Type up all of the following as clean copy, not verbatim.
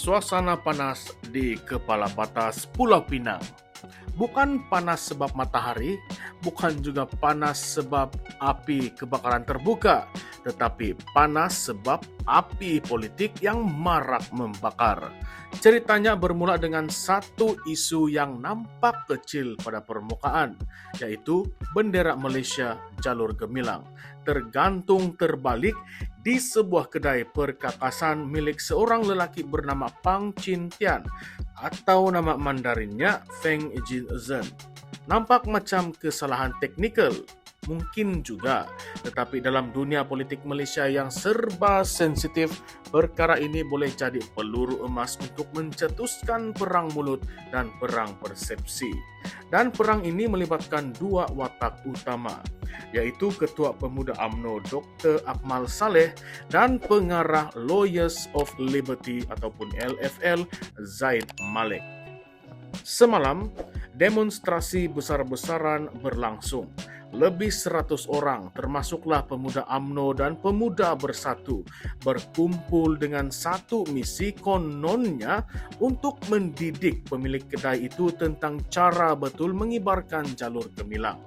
Suasana panas di kepala batas Pulau Pinang. Bukan panas sebab matahari, bukan juga panas sebab api kebakaran terbuka, tetapi panas sebab api politik yang marak membakar. Ceritanya bermula dengan satu isu yang nampak kecil pada permukaan, yaitu bendera Malaysia jalur gemilang, tergantung terbalik di sebuah kedai perkakasan milik seorang lelaki bernama Pang Chin Tian atau nama Mandarinnya Feng Jin Zhen. Nampak macam kesalahan teknikal, mungkin juga, tetapi dalam dunia politik Malaysia yang serba sensitif, perkara ini boleh jadi peluru emas untuk mencetuskan perang mulut dan perang persepsi. Dan perang ini melibatkan dua watak utama, yaitu Ketua Pemuda UMNO Dr. Akmal Saleh dan pengarah Lawyers of Liberty ataupun LFL Zaid Malik. Semalam, demonstrasi besar-besaran berlangsung. Lebih 100 orang, termasuklah pemuda UMNO dan Pemuda Bersatu, berkumpul dengan satu misi kononnya untuk mendidik pemilik kedai itu tentang cara betul mengibarkan jalur gemilang.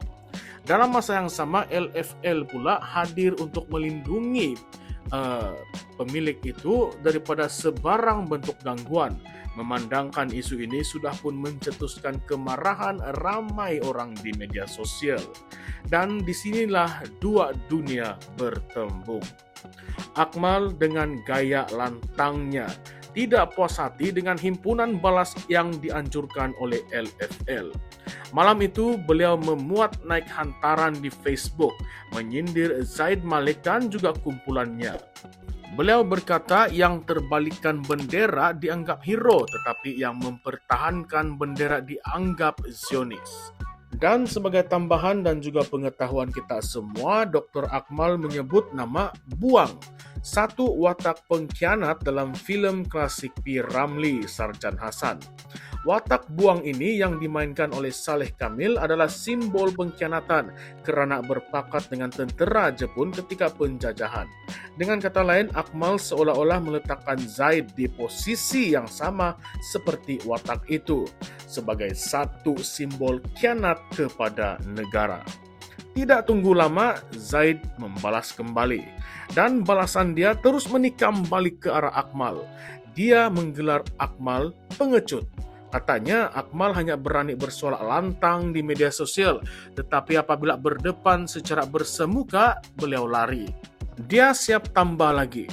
Dalam masa yang sama, LFL pula hadir untuk melindungi pemilik itu daripada sebarang bentuk gangguan. Memandangkan isu ini sudah pun mencetuskan kemarahan ramai orang di media sosial. Dan disinilah dua dunia bertembung. Akmal dengan gaya lantangnya tidak puas hati dengan himpunan balas yang dianjurkan oleh LFL. Malam itu beliau memuat naik hantaran di Facebook, menyindir Zaid Malik dan juga kumpulannya. Beliau berkata yang terbalikan bendera dianggap hero, tetapi yang mempertahankan bendera dianggap Zionis. Dan sebagai tambahan dan juga pengetahuan kita semua, Dr. Akmal menyebut nama Buang, satu watak pengkhianat dalam filem klasik P. Ramlee Sarjan Hassan. Watak Buang ini yang dimainkan oleh Saleh Kamil adalah simbol pengkhianatan kerana berpakat dengan tentera Jepun ketika penjajahan. Dengan kata lain, Akmal seolah-olah meletakkan Zaid di posisi yang sama seperti watak itu, sebagai satu simbol khianat kepada negara. Tidak tunggu lama, Zaid membalas kembali. Dan balasan dia terus menikam balik ke arah Akmal. Dia menggelar Akmal pengecut. Katanya Akmal hanya berani bersolak lantang di media sosial, tetapi apabila berdepan secara bersemuka, beliau lari. Dia siap tambah lagi.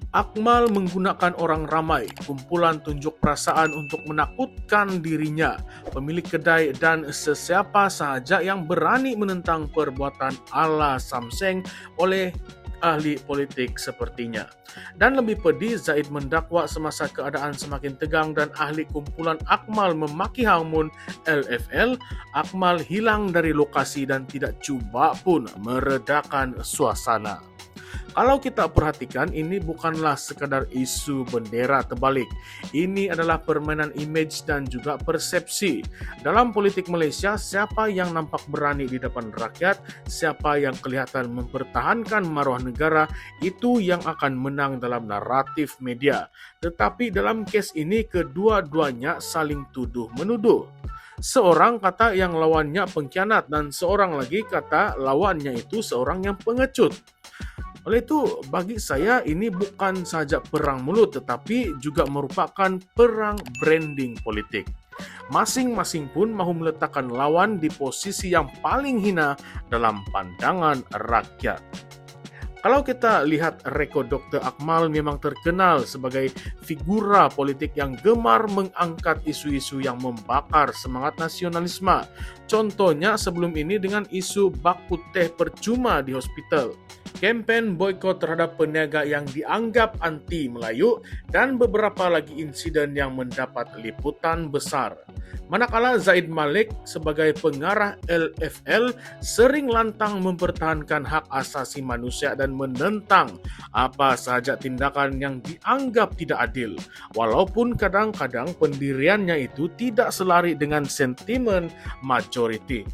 Akmal menggunakan orang ramai, kumpulan tunjuk perasaan untuk menakutkan dirinya, pemilik kedai dan sesiapa sahaja yang berani menentang perbuatan ala Samseng oleh ahli politik sepertinya. Dan lebih pedih, Zaid mendakwa semasa keadaan semakin tegang dan ahli kumpulan Akmal memaki hamun LFL, Akmal hilang dari lokasi dan tidak cuba pun meredakan suasana. Kalau kita perhatikan, ini bukanlah sekadar isu bendera terbalik. Ini adalah permainan image dan juga persepsi. Dalam politik Malaysia, siapa yang nampak berani di depan rakyat, siapa yang kelihatan mempertahankan maruah negara, itu yang akan menang dalam naratif media. Tetapi dalam kes ini, kedua-duanya saling tuduh-menuduh. Seorang kata yang lawannya pengkhianat dan seorang lagi kata lawannya itu seorang yang pengecut. Oleh itu, bagi saya ini bukan saja perang mulut tetapi juga merupakan perang branding politik. Masing-masing pun mahu meletakkan lawan di posisi yang paling hina dalam pandangan rakyat. Kalau kita lihat rekod Dr. Akmal memang terkenal sebagai figura politik yang gemar mengangkat isu-isu yang membakar semangat nasionalisme. Contohnya sebelum ini dengan isu bak putih percuma di hospital, kempen boikot terhadap peniaga yang dianggap anti Melayu, dan beberapa lagi insiden yang mendapat liputan besar. Manakala Zaid Malik sebagai pengarah LFL sering lantang mempertahankan hak asasi manusia dan menentang apa sahaja tindakan yang dianggap tidak adil, walaupun kadang-kadang pendiriannya itu tidak selari dengan sentimen majoriti.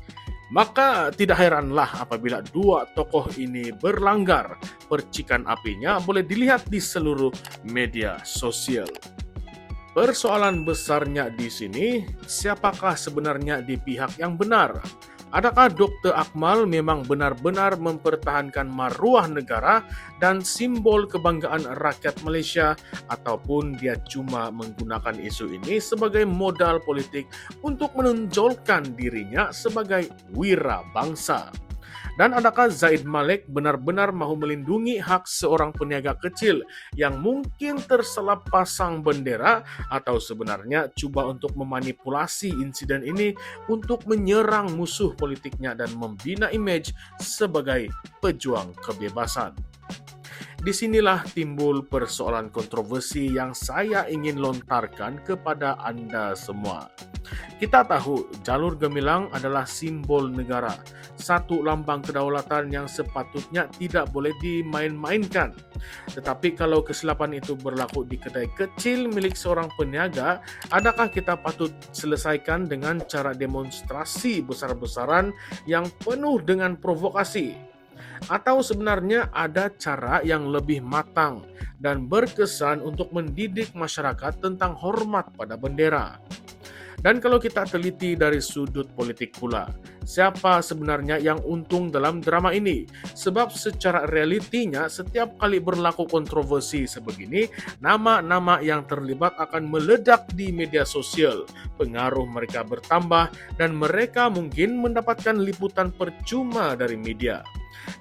Maka tidak heranlah apabila dua tokoh ini berlanggar. Percikan apinya boleh dilihat di seluruh media sosial. Persoalan besarnya di sini, siapakah sebenarnya di pihak yang benar? Adakah Dr. Akmal memang benar-benar mempertahankan maruah negara dan simbol kebanggaan rakyat Malaysia, ataupun dia cuma menggunakan isu ini sebagai modal politik untuk menonjolkan dirinya sebagai wira bangsa? Dan adakah Zaid Malik benar-benar mahu melindungi hak seorang peniaga kecil yang mungkin terselap pasang bendera, atau sebenarnya cuba untuk memanipulasi insiden ini untuk menyerang musuh politiknya dan membina image sebagai pejuang kebebasan? Disinilah timbul persoalan kontroversi yang saya ingin lontarkan kepada Anda semua. Kita tahu jalur gemilang adalah simbol negara, satu lambang kedaulatan yang sepatutnya tidak boleh dimain-mainkan. Tetapi kalau kesilapan itu berlaku di kedai kecil milik seorang peniaga, adakah kita patut selesaikan dengan cara demonstrasi besar-besaran yang penuh dengan provokasi? Atau sebenarnya ada cara yang lebih matang dan berkesan untuk mendidik masyarakat tentang hormat pada bendera? Dan kalau kita teliti dari sudut politik pula, siapa sebenarnya yang untung dalam drama ini? Sebab secara realitinya setiap kali berlaku kontroversi sebegini, nama-nama yang terlibat akan meledak di media sosial. Pengaruh mereka bertambah dan mereka mungkin mendapatkan liputan percuma dari media.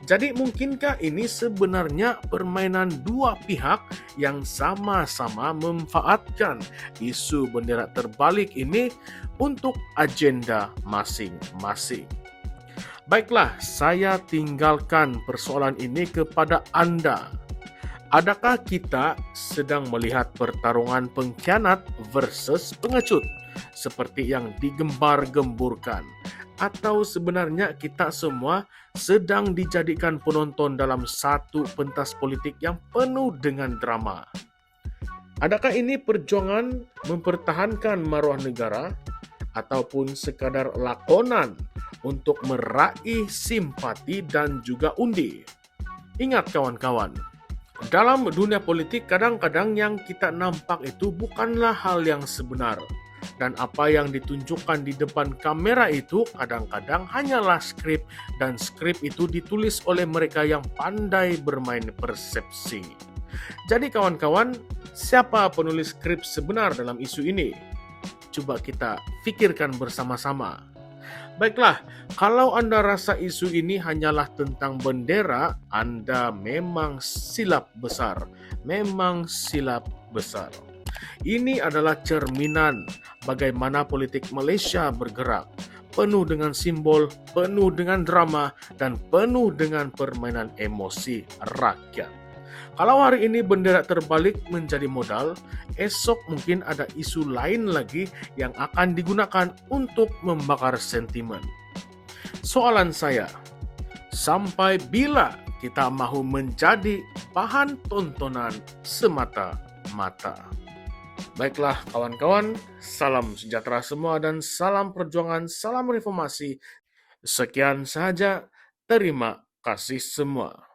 Jadi mungkinkah ini sebenarnya permainan dua pihak yang sama-sama memanfaatkan isu bendera terbalik ini untuk agenda masing-masing? Baiklah, saya tinggalkan persoalan ini kepada Anda. Adakah kita sedang melihat pertarungan pengkhianat versus pengecut seperti yang digembar-gemburkan? Atau sebenarnya kita semua sedang dijadikan penonton dalam satu pentas politik yang penuh dengan drama? Adakah ini perjuangan mempertahankan maruah negara ataupun sekadar lakonan untuk meraih simpati dan juga undi? Ingat kawan-kawan, dalam dunia politik kadang-kadang yang kita nampak itu bukanlah hal yang sebenar. Dan apa yang ditunjukkan di depan kamera itu kadang-kadang hanyalah skrip, dan skrip itu ditulis oleh mereka yang pandai bermain persepsi. Jadi kawan-kawan, siapa penulis skrip sebenar dalam isu ini? Coba kita pikirkan bersama-sama. Baiklah, kalau Anda rasa isu ini hanyalah tentang bendera, Anda memang silap besar. Memang silap besar. Ini adalah cerminan bagaimana politik Malaysia bergerak, penuh dengan simbol, penuh dengan drama, dan penuh dengan permainan emosi rakyat. Kalau hari ini bendera terbalik menjadi modal, esok mungkin ada isu lain lagi yang akan digunakan untuk membakar sentimen. Soalan saya, sampai bila kita mahu menjadi bahan tontonan semata-mata? Baiklah kawan-kawan, salam sejahtera semua dan salam perjuangan, salam reformasi. Sekian sahaja, terima kasih semua.